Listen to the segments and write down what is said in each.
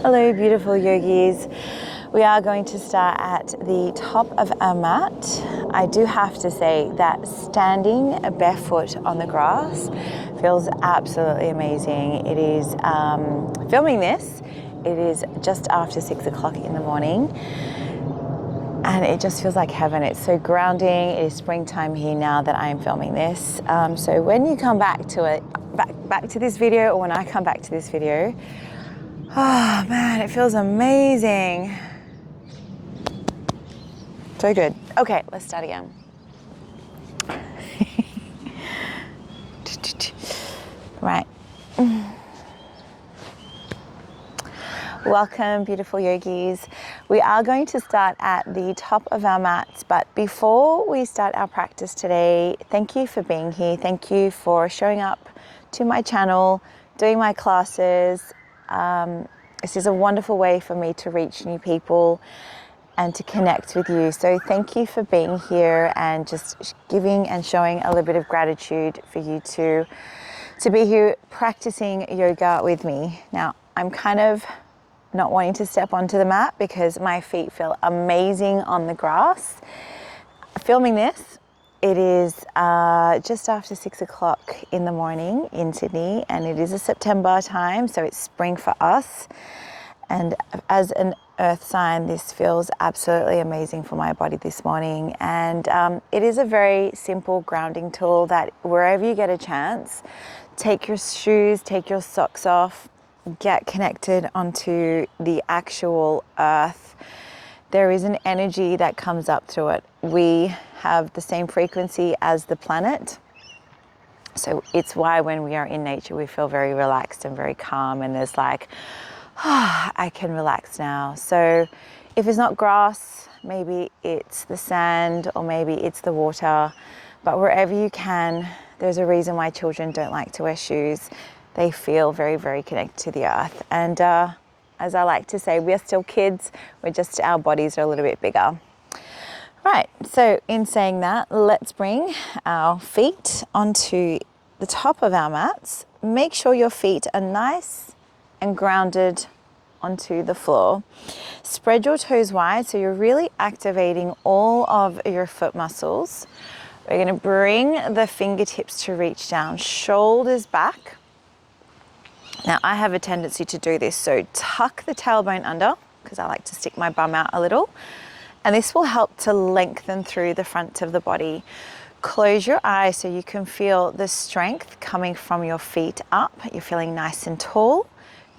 Hello, beautiful yogis. We are going to start at the top of our mat. I do have to say that standing barefoot on the grass feels absolutely amazing. It is, filming this, it is just after 6 o'clock in the morning and it just feels like heaven. It's so grounding. It is springtime here now that I am filming this. So when you come back to it, back to this video, or when I come back to this video, oh man, it feels amazing. So good. Okay, let's start again. Right. Welcome, beautiful yogis. We are going to start at the top of our mats, but before we start our practice today, thank you for being here. Thank you for showing up to my channel, doing my classes. This is a wonderful way for me to reach new people and to connect with you. So thank you for being here and just giving and showing a little bit of gratitude for you to be here practicing yoga with me. Now, I'm kind of not wanting to step onto the mat because my feet feel amazing on the grass. Filming this, it is just after 6 o'clock in the morning in Sydney, and it is a September time, so it's spring for us. And as an earth sign, this feels absolutely amazing for my body this morning. And it is a very simple grounding tool that wherever you get a chance, take your shoes, take your socks off, get connected onto the actual earth. There is an energy that comes up through it. We have the same frequency as the planet. So it's why when we are in nature, we feel very relaxed and very calm, and there's like, I can relax now. So if it's not grass, maybe it's the sand or maybe it's the water, but wherever you can, there's a reason why children don't like to wear shoes. They feel very, very connected to the earth. And as I like to say, we're still kids, we're just, our bodies are a little bit bigger. Right, so in saying that, let's bring our feet onto the top of our mats. Make sure your feet are nice and grounded onto the floor. Spread your toes wide so you're really activating all of your foot muscles. We're going to bring the fingertips to reach down, shoulders back. Now I have a tendency to do this, so tuck the tailbone under because I like to stick my bum out a little, and this will help to lengthen through the front of the body. Close your eyes so you can feel the strength coming from your feet up. You're feeling nice and tall.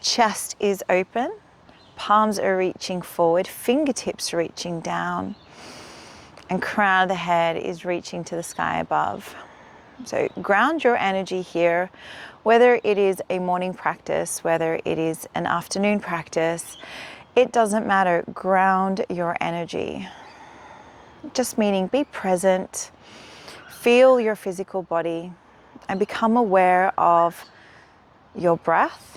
Chest is open, palms are reaching forward, fingertips reaching down, and crown of the head is reaching to the sky above. So ground your energy here, whether it is a morning practice, whether it is an afternoon practice, it doesn't matter. Ground your energy. Just meaning be present, feel your physical body, and become aware of your breath.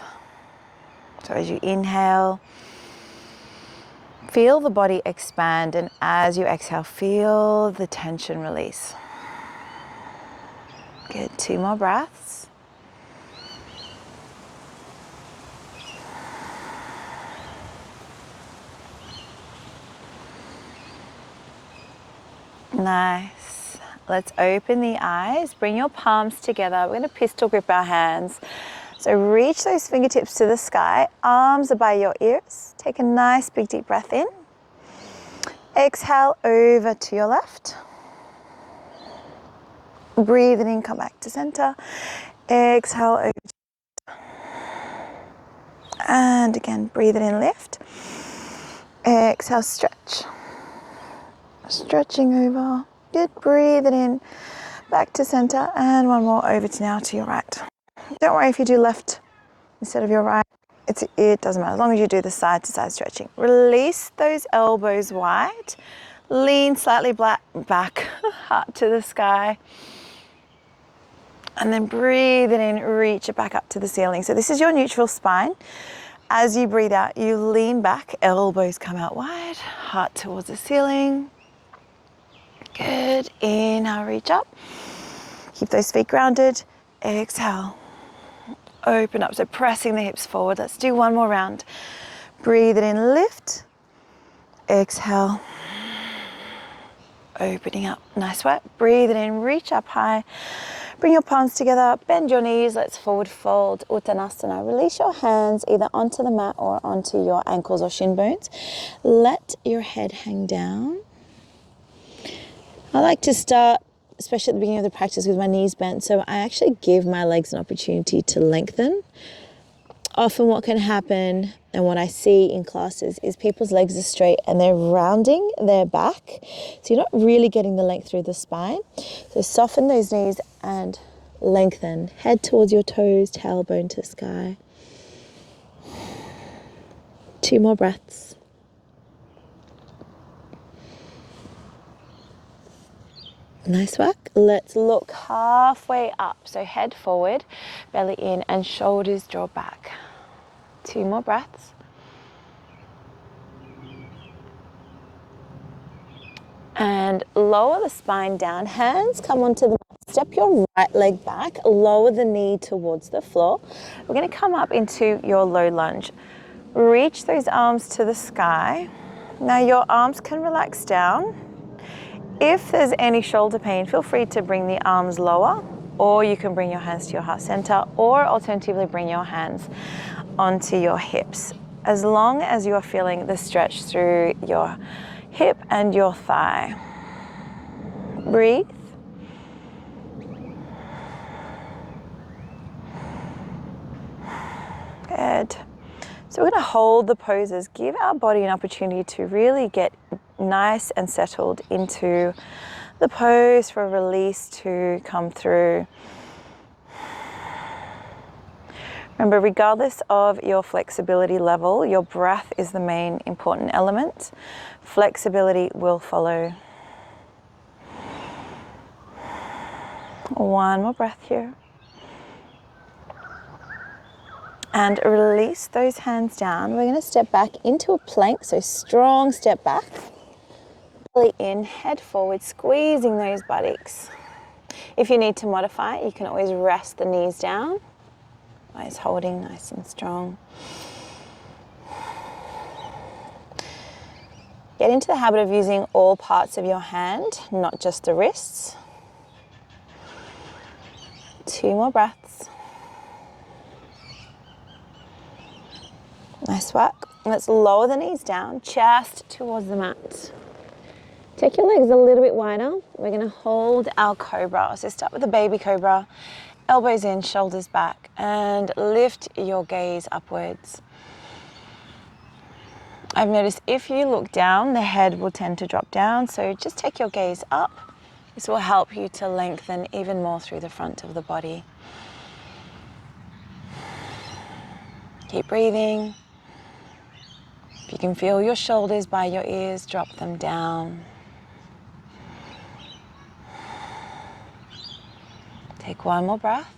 So as you inhale, feel the body expand, and as you exhale, feel the tension release. Good, 2 more breaths. Nice. Let's open the eyes, bring your palms together. We're going to pistol grip our hands. So reach those fingertips to the sky, arms are by your ears. Take a nice big deep breath in. Exhale over to your left. Breathe it in, come back to center. Exhale over. And again, breathe it in, lift. Exhale, stretch. Stretching over. Good, breathe it in, back to center. And one more over to now to your right. Don't worry if you do left instead of your right. It doesn't matter, as long as you do the side to side stretching. Release those elbows wide. Lean slightly back, heart to the sky. And then breathe it in, reach it back up to the ceiling. So this is your neutral spine. As you breathe out, you lean back, elbows come out wide, heart towards the ceiling. Good, inhale, reach up. Keep those feet grounded. Exhale, open up, so pressing the hips forward. Let's do one more round. Breathe it in, lift. Exhale. Opening up, nice work. Breathe it in, reach up high. Bring your palms together, bend your knees, let's forward fold, Uttanasana. Release your hands either onto the mat or onto your ankles or shin bones. Let your head hang down. I like to start, especially at the beginning of the practice, with my knees bent, so I actually give my legs an opportunity to lengthen. Often what can happen and what I see in classes is people's legs are straight and they're rounding their back. So you're not really getting the length through the spine. So soften those knees and lengthen. Head towards your toes, tailbone to sky. 2 more breaths. Nice work. Let's look halfway up. So head forward, belly in, and shoulders draw back. 2 more breaths. And lower the spine down. Hands come onto the mat. Step your right leg back. Lower the knee towards the floor. We're going to come up into your low lunge. Reach those arms to the sky. Now your arms can relax down. If there's any shoulder pain, feel free to bring the arms lower, or you can bring your hands to your heart center, or alternatively bring your hands onto your hips. As long as you are feeling the stretch through your hip and your thigh. Breathe. Good. So we're going to hold the poses, give our body an opportunity to really get nice and settled into the pose for release to come through. Remember, regardless of your flexibility level, your breath is the main important element. Flexibility will follow. 1 more breath here. And release those hands down. We're going to step back into a plank, so strong step back. Belly in, head forward, squeezing those buttocks. If you need to modify, you can always rest the knees down. Always holding nice and strong. Get into the habit of using all parts of your hand, not just the wrists. 2 more breaths. Nice work. Let's lower the knees down, chest towards the mat. Take your legs a little bit wider. We're going to hold our cobra. So start with a baby cobra. Elbows in, shoulders back, and lift your gaze upwards. I've noticed if you look down, the head will tend to drop down. So just take your gaze up. This will help you to lengthen even more through the front of the body. Keep breathing. If you can feel your shoulders by your ears, drop them down. Take 1 more breath.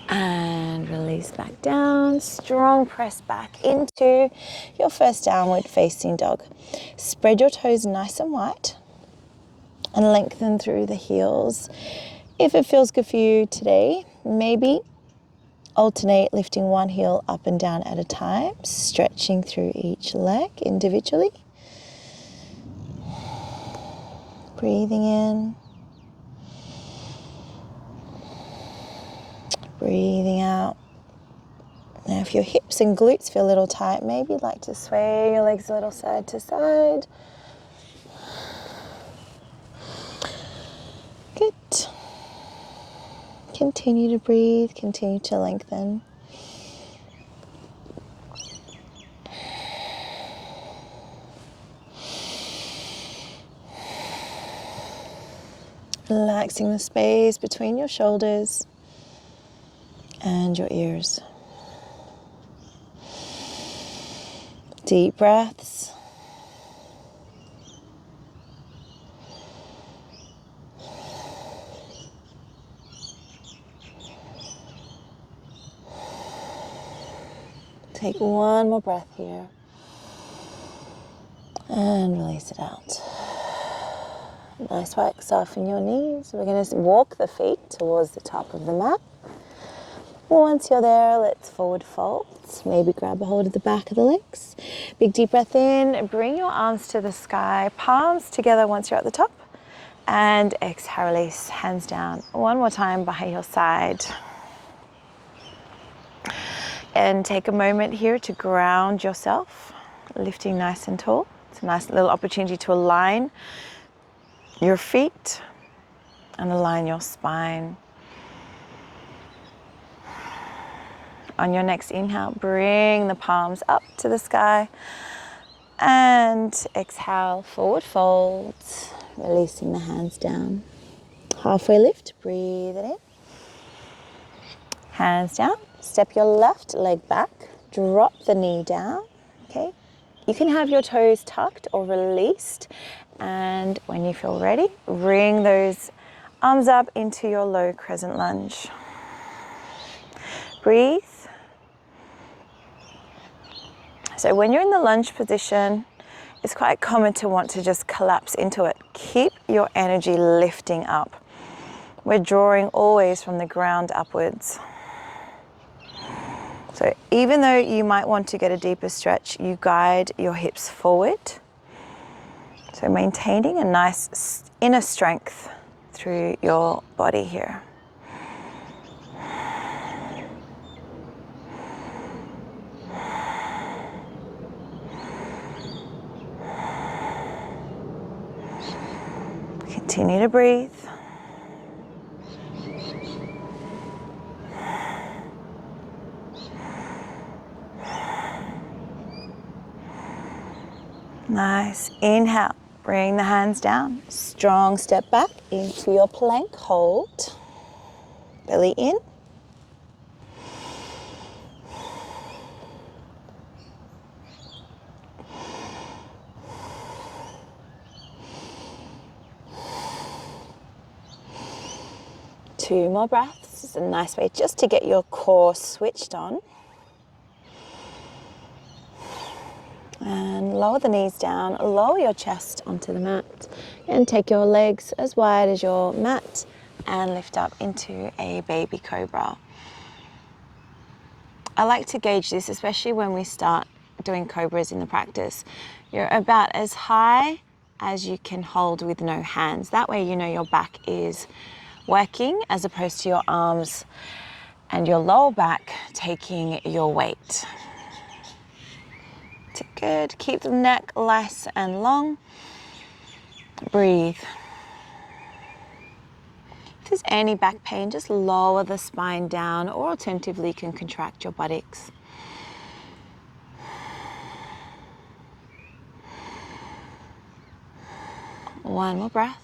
And release back down. Strong press back into your first downward facing dog. Spread your toes nice and wide and lengthen through the heels. If it feels good for you today, maybe alternate lifting one heel up and down at a time, stretching through each leg individually. Breathing in. Breathing out. Now if your hips and glutes feel a little tight, maybe you'd like to sway your legs a little side to side. Good. Continue to breathe, continue to lengthen. Relaxing the space between your shoulders and your ears. Deep breaths. Take one more breath here and release it out. Nice work. Soften your knees. We're going to walk the feet towards the top of the mat. Once you're there, let's forward fold. Maybe grab a hold of the back of the legs. Big deep breath in, bring your arms to the sky, palms together once you're at the top. And exhale, release, hands down. One more time by your side. And take a moment here to ground yourself, lifting nice and tall. It's a nice little opportunity to align your feet and align your spine. On your next inhale, bring the palms up to the sky. And exhale, forward fold, releasing the hands down. Halfway lift, breathe it in. Hands down, step your left leg back, drop the knee down, okay? You can have your toes tucked or released, and when you feel ready, bring those arms up into your low crescent lunge. Breathe. So when you're in the lunge position, it's quite common to want to just collapse into it. Keep your energy lifting up. We're drawing always from the ground upwards. So even though you might want to get a deeper stretch, you guide your hips forward. So maintaining a nice inner strength through your body here. Continue to breathe. Nice. Inhale. Bring the hands down. Strong step back into your plank hold. Belly in. Two more breaths. It's a nice way just to get your core switched on. And lower the knees down, lower your chest onto the mat, and take your legs as wide as your mat and lift up into a baby cobra. I like to gauge this, especially when we start doing cobras in the practice. You're about as high as you can hold with no hands. That way you know your back is working as opposed to your arms and your lower back taking your weight. Good. Keep the neck nice and long. Breathe. If there's any back pain, just lower the spine down, or alternatively you can contract your buttocks. One more breath.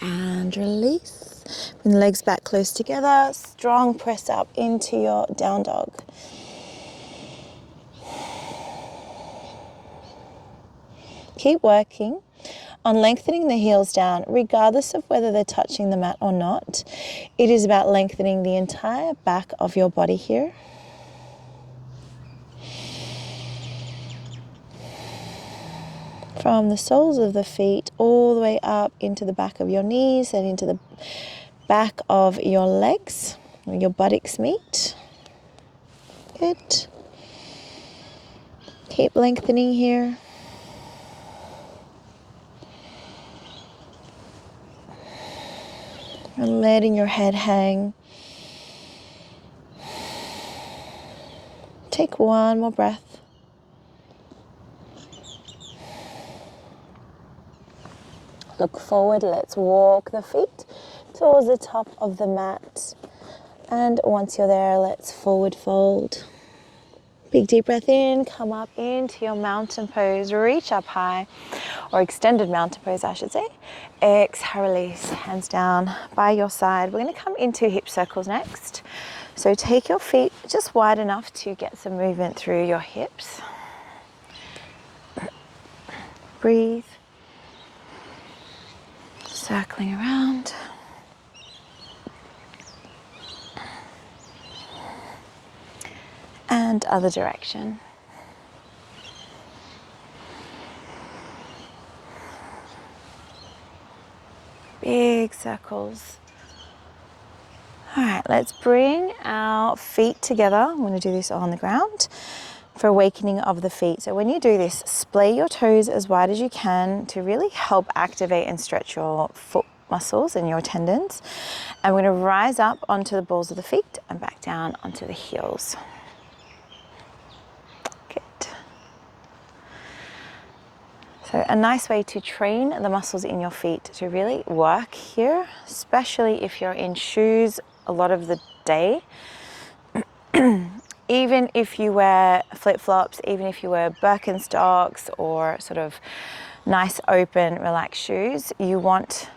And release. Bring the legs back close together. Strong press up into your down dog. Keep working on lengthening the heels down, regardless of whether they're touching the mat or not. It is about lengthening the entire back of your body here. From the soles of the feet all the way up into the back of your knees and into the back of your legs, where your buttocks meet. Good. Keep lengthening here. And letting your head hang. Take one more breath. Look forward, let's walk the feet towards the top of the mat. And once you're there, let's forward fold. Big deep breath in, come up into your mountain pose, reach up high, or extended mountain pose, I should say. Exhale, release, hands down by your side. We're gonna come into hip circles next. So take your feet just wide enough to get some movement through your hips. Breathe. Circling around. And other direction. Big big circles. All right, let's bring our feet together. I'm going to do this on the ground for awakening of the feet. So when you do this, splay your toes as wide as you can to really help activate and stretch your foot muscles and your tendons. And we're going to rise up onto the balls of the feet and back down onto the heels. Good. So a nice way to train the muscles in your feet to really work here, especially if you're in shoes a lot of the day. Even if you wear flip-flops, even if you wear Birkenstocks or sort of nice open relaxed shoes, you want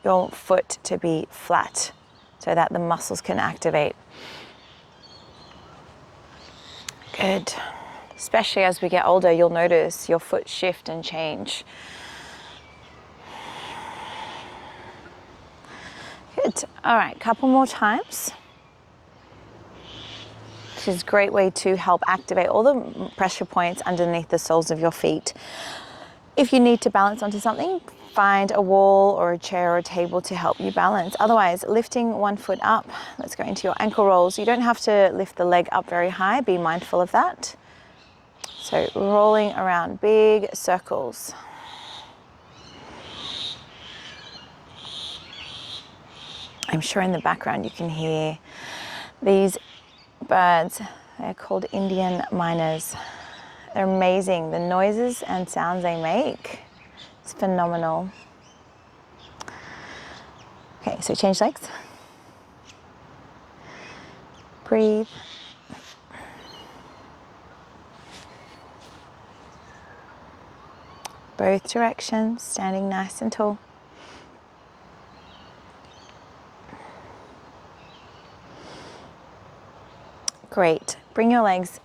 your foot to be flat so that the muscles can activate. Good. Especially as we get older, you'll notice your foot shift and change. Good. All right, couple more times. This is a great way to help activate all the pressure points underneath the soles of your feet. If you need to balance onto something, find a wall or a chair or a table to help you balance. Otherwise, lifting one foot up, let's go into your ankle rolls. You don't have to lift the leg up very high, be mindful of that. So rolling around big circles. I'm sure in the background you can hear these birds. They're called Indian miners. They're amazing. The noises and sounds they make, it's phenomenal. Okay, so change legs. Breathe. Both directions, standing nice and tall. Great. Bring your legs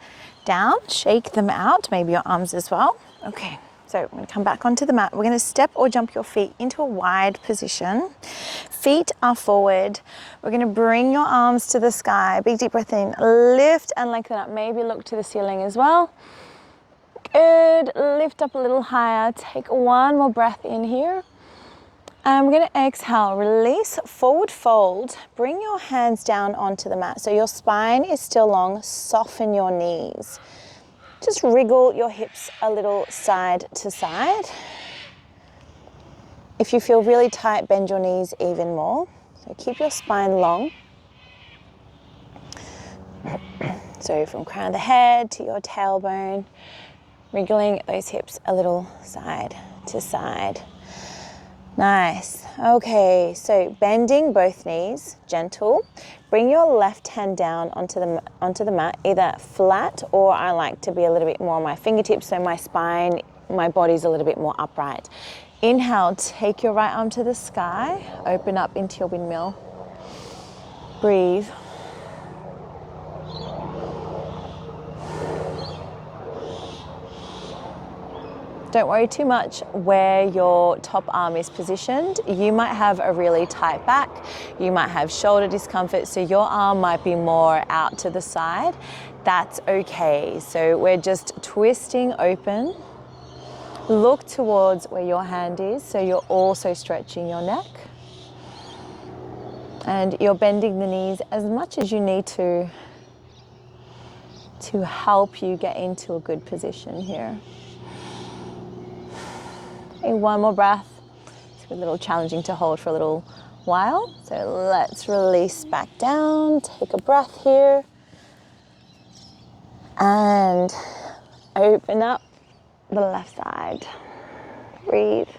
down, shake them out, maybe your arms as well. Okay, so we're going to come back onto the mat. We're going to step or jump your feet into a wide position. Feet are forward. We're going to bring your arms to the sky. Big deep breath in. Lift and lengthen up. Maybe look to the ceiling as well. Good. Lift up a little higher. Take one more breath in here. And we're going to exhale, release, forward fold. Bring your hands down onto the mat. So your spine is still long. Soften your knees. Just wriggle your hips a little side to side. If you feel really tight, bend your knees even more. So keep your spine long. So from crown of the head to your tailbone, wriggling those hips a little side to side. Nice. Okay, so bending both knees, gentle. Bring your left hand down onto the mat, either flat or I like to be a little bit more on my fingertips so my spine, my body's a little bit more upright. Inhale, take your right arm to the sky, open up into your windmill. Breathe. Don't worry too much where your top arm is positioned. You might have a really tight back, you might have shoulder discomfort, so your arm might be more out to the side. That's okay. So we're just twisting open. Look towards where your hand is, so you're also stretching your neck. And you're bending the knees as much as you need to help you get into a good position here. Okay, one more breath. It's a little challenging to hold for a little while. So let's release back down. Take a breath here. And open up the left side. Breathe.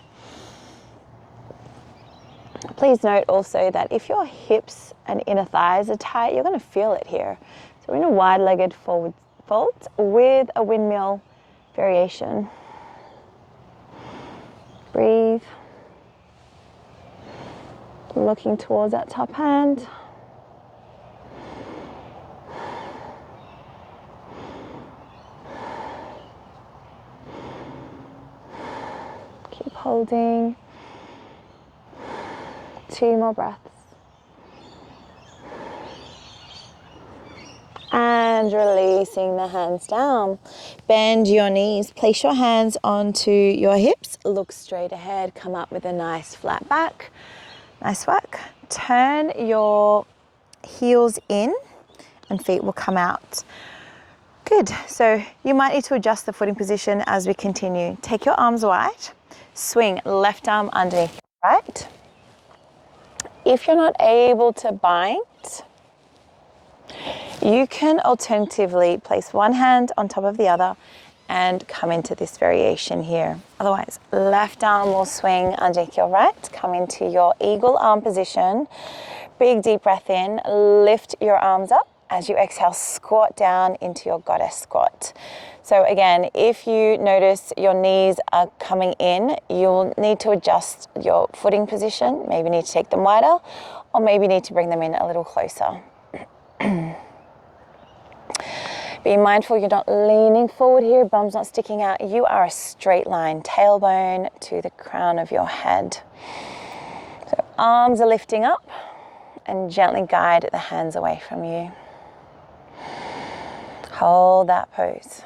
Please note also that if your hips and inner thighs are tight, you're going to feel it here. So we're in a wide-legged forward fold with a windmill variation. Breathe. Looking towards that top hand. Keep holding. 2 more breaths. And releasing the hands down. Bend your knees. Place your hands onto your hips. Look straight ahead. Come up with a nice flat back. Nice work. Turn your heels in and feet will come out. Good. So you might need to adjust the footing position as we continue. Take your arms wide, swing left arm underneath right. If you're not able to bind, you can alternatively place one hand on top of the other and come into this variation here. Otherwise, left arm will swing underneath your right, come into your eagle arm position. Big deep breath in, lift your arms up. As you exhale, squat down into your goddess squat. So again, if you notice your knees are coming in, you'll need to adjust your footing position. Maybe need to take them wider, or maybe need to bring them in a little closer. Be mindful you're not leaning forward here, bum's not sticking out. You are a straight line, tailbone to the crown of your head. So arms are lifting up and gently guide the hands away from you. Hold that pose.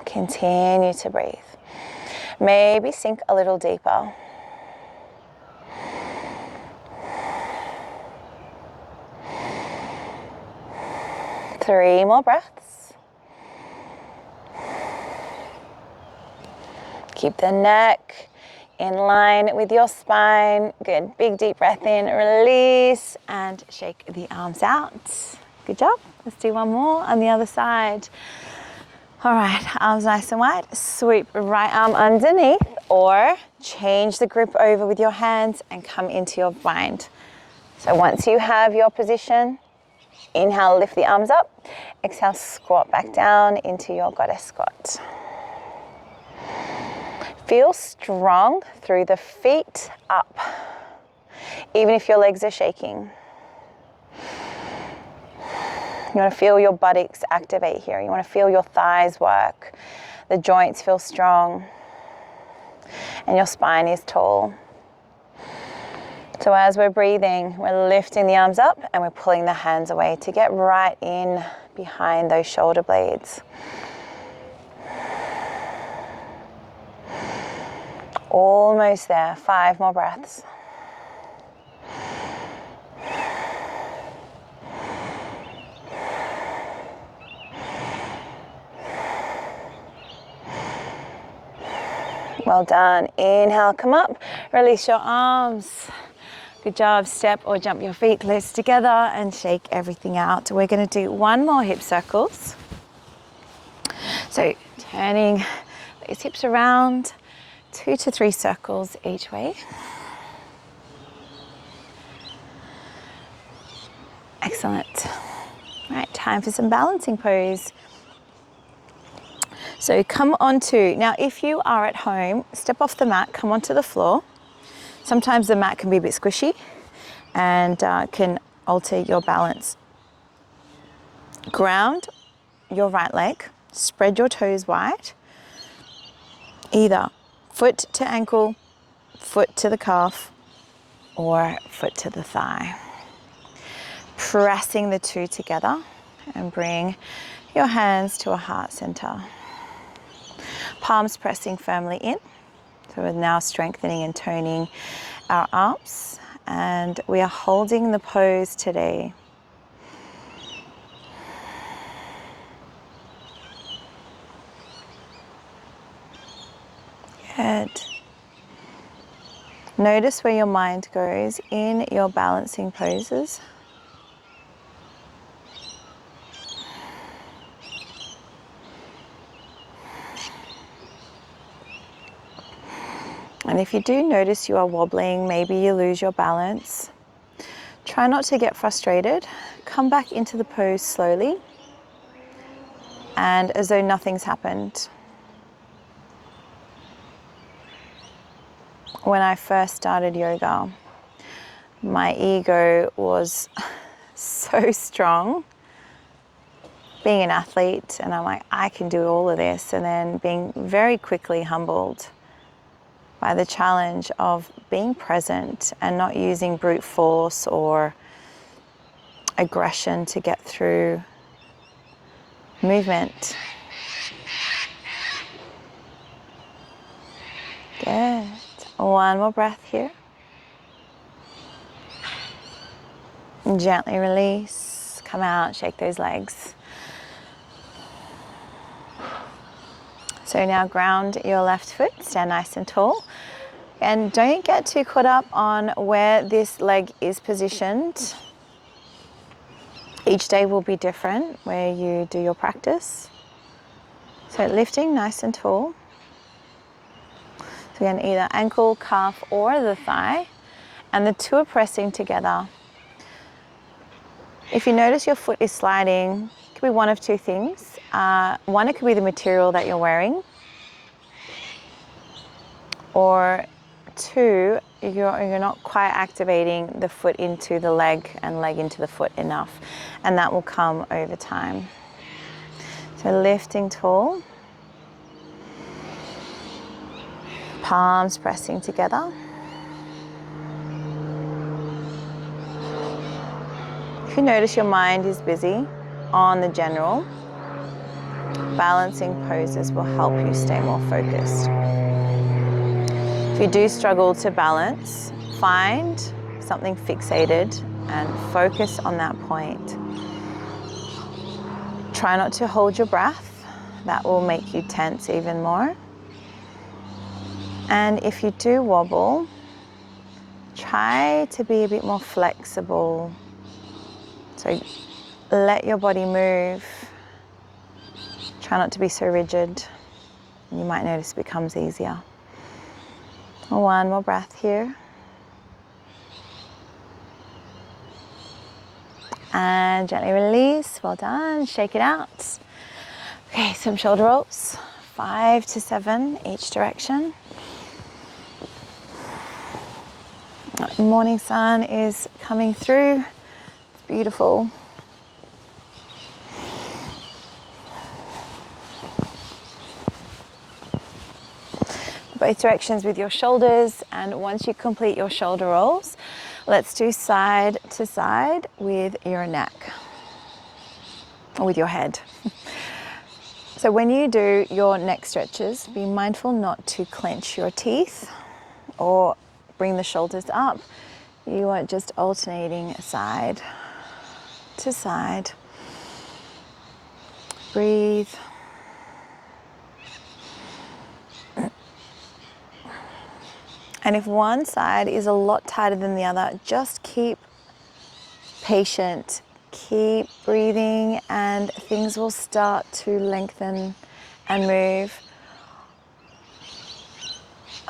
Continue to breathe. Maybe sink a little deeper. Three more breaths. Keep the neck in line with your spine. Good. Big deep breath in, release, and shake the arms out. Good job. Let's do one more on the other side. All right, arms nice and wide. Sweep right arm underneath, or change the grip over with your hands and come into your bind. So once you have your position, inhale, lift the arms up. Exhale, squat back down into your goddess squat. Feel strong through the feet up, even if your legs are shaking. You want to feel your buttocks activate here. You want to feel your thighs work. The joints feel strong. And your spine is tall. So as we're breathing, we're lifting the arms up and we're pulling the hands away to get right in behind those shoulder blades. Almost there. 5 more breaths. Well done. Inhale, come up. Release your arms. Good job. Step or jump your feet close together and shake everything out. We're going to do one more hip circles. So turning these hips around, 2 to 3 circles each way. Excellent. All right, time for some balancing pose. So come onto, now if you are at home, step off the mat, come onto the floor. Sometimes the mat can be a bit squishy and can alter your balance. Ground your right leg, spread your toes wide, either foot to ankle, foot to the calf, or foot to the thigh. Pressing the two together and bring your hands to a heart center. Palms pressing firmly in. So we're now strengthening and toning our arms, and we are holding the pose today. Good. Notice where your mind goes in your balancing poses. And if you do notice you are wobbling, maybe you lose your balance, try not to get frustrated. Come back into the pose slowly and as though nothing's happened. When I first started yoga, my ego was so strong, being an athlete, and I'm like, I can do all of this, and then being very quickly humbled by the challenge of being present and not using brute force or aggression to get through movement. Good. One more breath here. And gently release, come out, shake those legs. So now ground your left foot, stand nice and tall. And don't get too caught up on where this leg is positioned. Each day will be different where you do your practice. So lifting nice and tall. So again, either ankle, calf, or the thigh. And the two are pressing together. If you notice your foot is sliding, it could be one of two things. One, it could be the material that you're wearing. Or two, you're not quite activating the foot into the leg and leg into the foot enough. And that will come over time. So lifting tall. Palms pressing together. If you notice your mind is busy on the general, balancing poses will help you stay more focused. If you do struggle to balance, find something fixated and focus on that point. Try not to hold your breath. That will make you tense even more. And if you do wobble, try to be a bit more flexible. So let your body move. Try not to be so rigid. You might notice it becomes easier. One more breath here. And gently release. Well done. Shake it out. Okay, some shoulder rolls. 5 to 7 each direction. Morning sun is coming through. It's beautiful. Both directions with your shoulders, and once you complete your shoulder rolls, let's do side to side with your neck, or with your head. So when you do your neck stretches, be mindful not to clench your teeth or bring the shoulders up. You are just alternating side to side. Breathe. And if one side is a lot tighter than the other, just keep patient, keep breathing, and things will start to lengthen and move.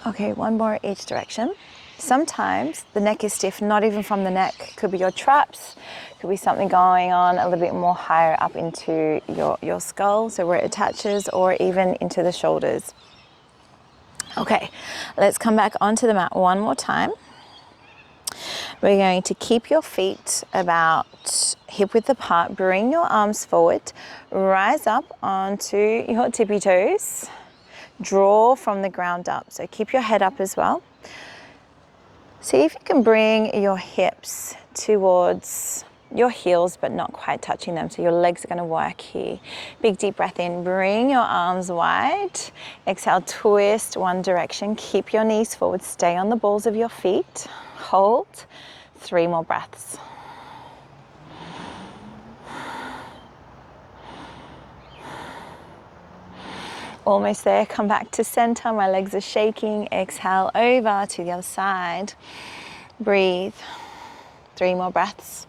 Okay, one more each direction. Sometimes the neck is stiff, not even from the neck. Could be your traps, could be something going on a little bit more higher up into your skull, so where it attaches, or even into the shoulders. Okay, let's come back onto the mat one more time. We're going to keep your feet about hip width apart, bring your arms forward, rise up onto your tippy toes, draw from the ground up. So keep your head up as well. See if you can bring your hips towards your heels, but not quite touching them. So your legs are going to work here. Big deep breath in, bring your arms wide. Exhale, twist one direction. Keep your knees forward, stay on the balls of your feet. Hold, 3 more breaths. Almost there, come back to center. My legs are shaking. Exhale over to the other side. Breathe, 3 more breaths.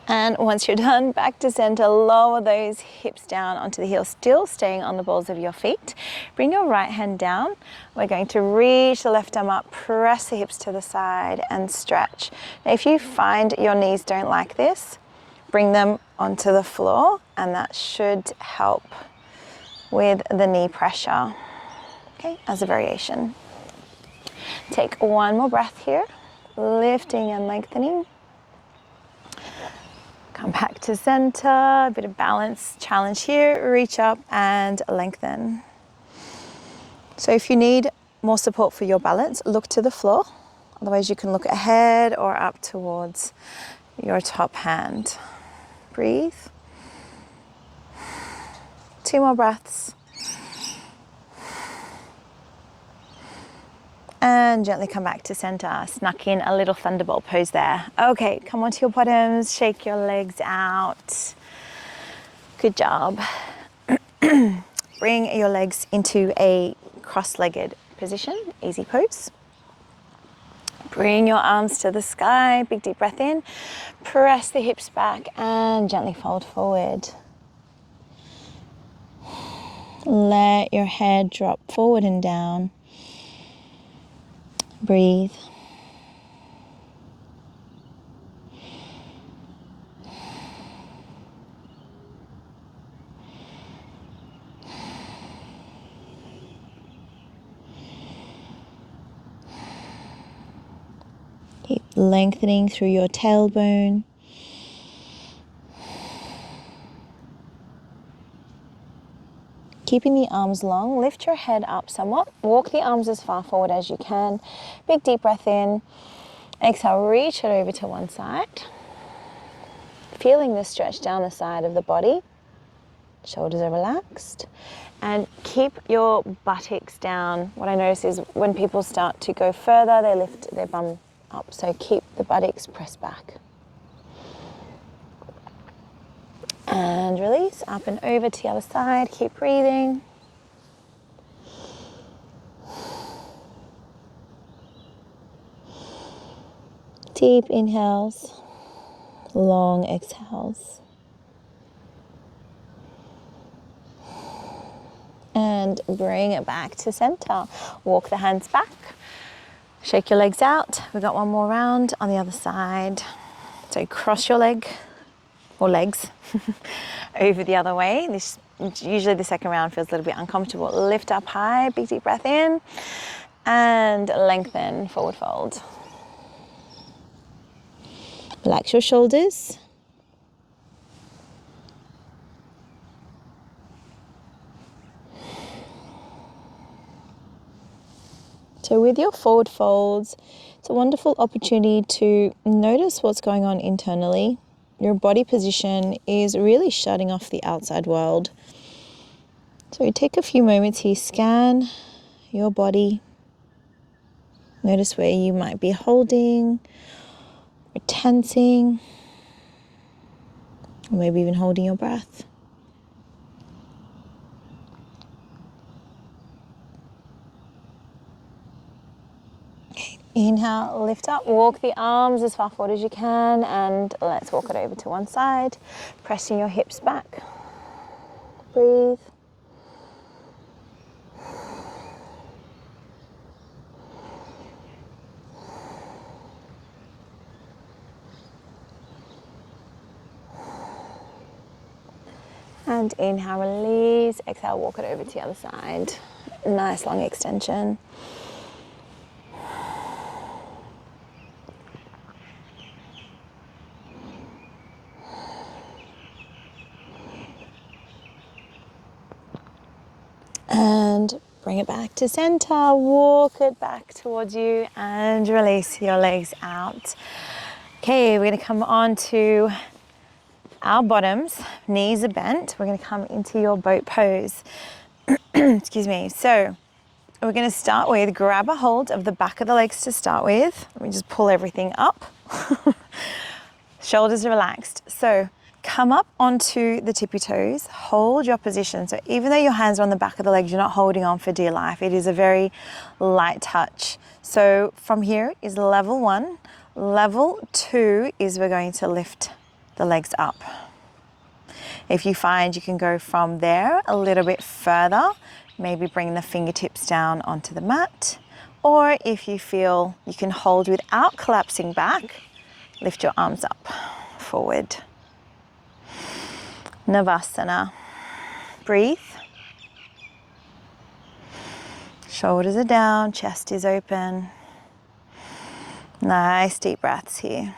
And once you're done, back to center, lower those hips down onto the heels, still staying on the balls of your feet. Bring your right hand down. We're going to reach the left arm up, press the hips to the side and stretch. Now, if you find your knees don't like this, bring them onto the floor, and that should help with the knee pressure, okay, as a variation. Take one more breath here, lifting and lengthening. Come back to center, a bit of balance challenge here, reach up and lengthen. So if you need more support for your balance, look to the floor. Otherwise you can look ahead or up towards your top hand. Breathe. 2 more breaths. And gently come back to center. Snuck in a little thunderbolt pose there. Okay, come onto your bottoms, shake your legs out. Good job. Bring your legs into a cross-legged position, easy pose. Bring your arms to the sky, big deep breath in. Press the hips back and gently fold forward. Let your head drop forward and down. Breathe. Keep lengthening through your tailbone. Keeping the arms long, lift your head up somewhat. Walk the arms as far forward as you can. Big deep breath in. Exhale, reach it over to one side. Feeling the stretch down the side of the body. Shoulders are relaxed. And keep your buttocks down. What I notice is when people start to go further, they lift their bum up. So keep the buttocks pressed back. And release, up and over to the other side. Keep breathing. Deep inhales, long exhales. And bring it back to center. Walk the hands back. Shake your legs out. We've got one more round on the other side. So cross your leg or legs over the other way. Usually the second round feels a little bit uncomfortable. Lift up high, big deep breath in, and lengthen, forward fold. Relax your shoulders. So with your forward folds, it's a wonderful opportunity to notice what's going on internally. Your body position is really shutting off the outside world. So take a few moments here, scan your body. Notice where you might be holding or tensing, or maybe even holding your breath. Inhale, lift up, walk the arms as far forward as you can, and let's walk it over to one side, pressing your hips back. Breathe. And inhale, release, exhale, walk it over to the other side. Nice long extension. And bring it back to center, walk it back towards you and release your legs out. Okay, we're gonna come on to our bottoms, knees are bent. We're gonna come into your boat pose. Excuse me. So we're gonna start with grab a hold of the back of the legs to start with. Let me just pull everything up. Shoulders are relaxed. So come up onto the tippy toes, hold your position. So even though your hands are on the back of the legs, you're not holding on for dear life. It is a very light touch. So from here is level 1. Level 2 is we're going to lift the legs up. If you find you can go from there a little bit further, maybe bring the fingertips down onto the mat. Or if you feel you can hold without collapsing back, lift your arms up, forward. Navasana. Breathe. Shoulders are down, chest is open. Nice deep breaths here.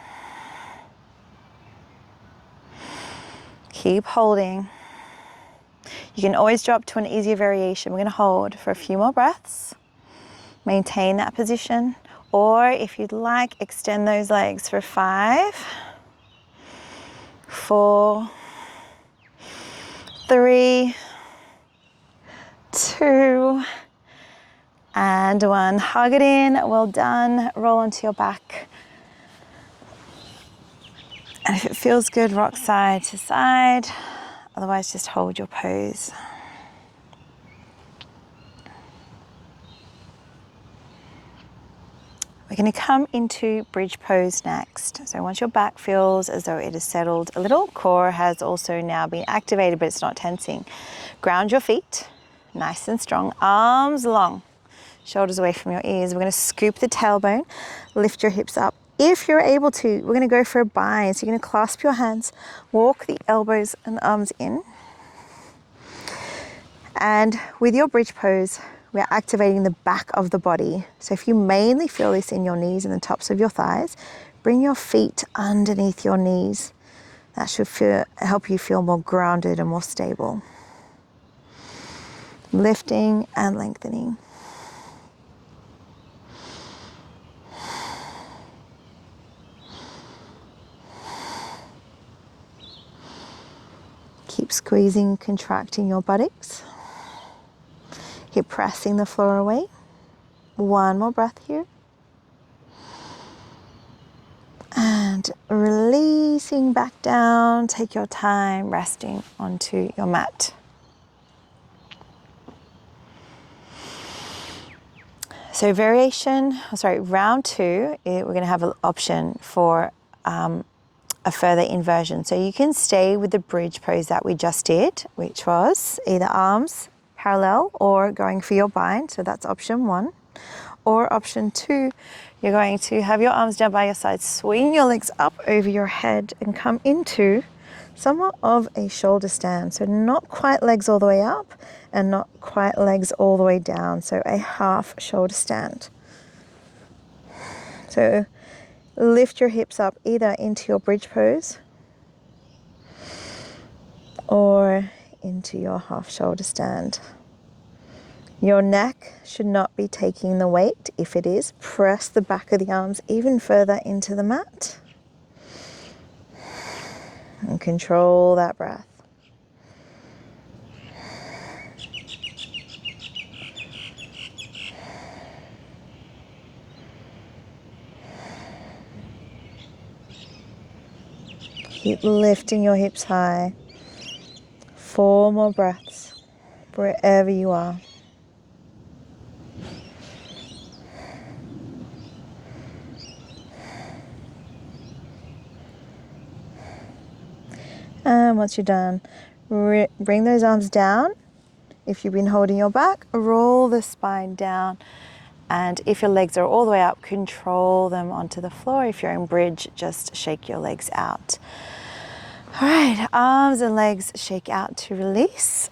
Keep holding. You can always drop to an easier variation. We're going to hold for a few more breaths. Maintain that position. Or if you'd like, extend those legs for 5, 4, 3, 2, And one, hug it in, well done. Roll onto your back. And if it feels good, rock side to side. Otherwise, just hold your pose. We're going to come into bridge pose next. So once your back feels as though it is settled a little, core has also now been activated, but it's not tensing. Ground your feet, nice and strong, arms long, shoulders away from your ears. We're going to scoop the tailbone, lift your hips up. If you're able to, we're going to go for a bind. So you're going to clasp your hands, walk the elbows and arms in. And with your bridge pose, we're activating the back of the body. So if you mainly feel this in your knees and the tops of your thighs, bring your feet underneath your knees. That should help you feel more grounded and more stable. Lifting and lengthening. Keep squeezing, contracting your buttocks. Keep pressing the floor away. One more breath here. And releasing back down. Take your time resting onto your mat. So round two, we're going to have an option for a further inversion. So you can stay with the bridge pose that we just did, which was either arms parallel or going for your bind. So that's option one. Or option two, you're going to have your arms down by your side, swing your legs up over your head and come into somewhat of a shoulder stand. So not quite legs all the way up and not quite legs all the way down. So a half shoulder stand. So lift your hips up either into your bridge pose or into your half shoulder stand. Your neck should not be taking the weight. If it is, press the back of the arms even further into the mat. And control that breath. Keep lifting your hips high. 4 more breaths wherever you are. And once you're done, bring those arms down. If you've been holding your back, roll the spine down. And if your legs are all the way up, control them onto the floor. If you're in bridge, just shake your legs out. All right, arms and legs shake out to release.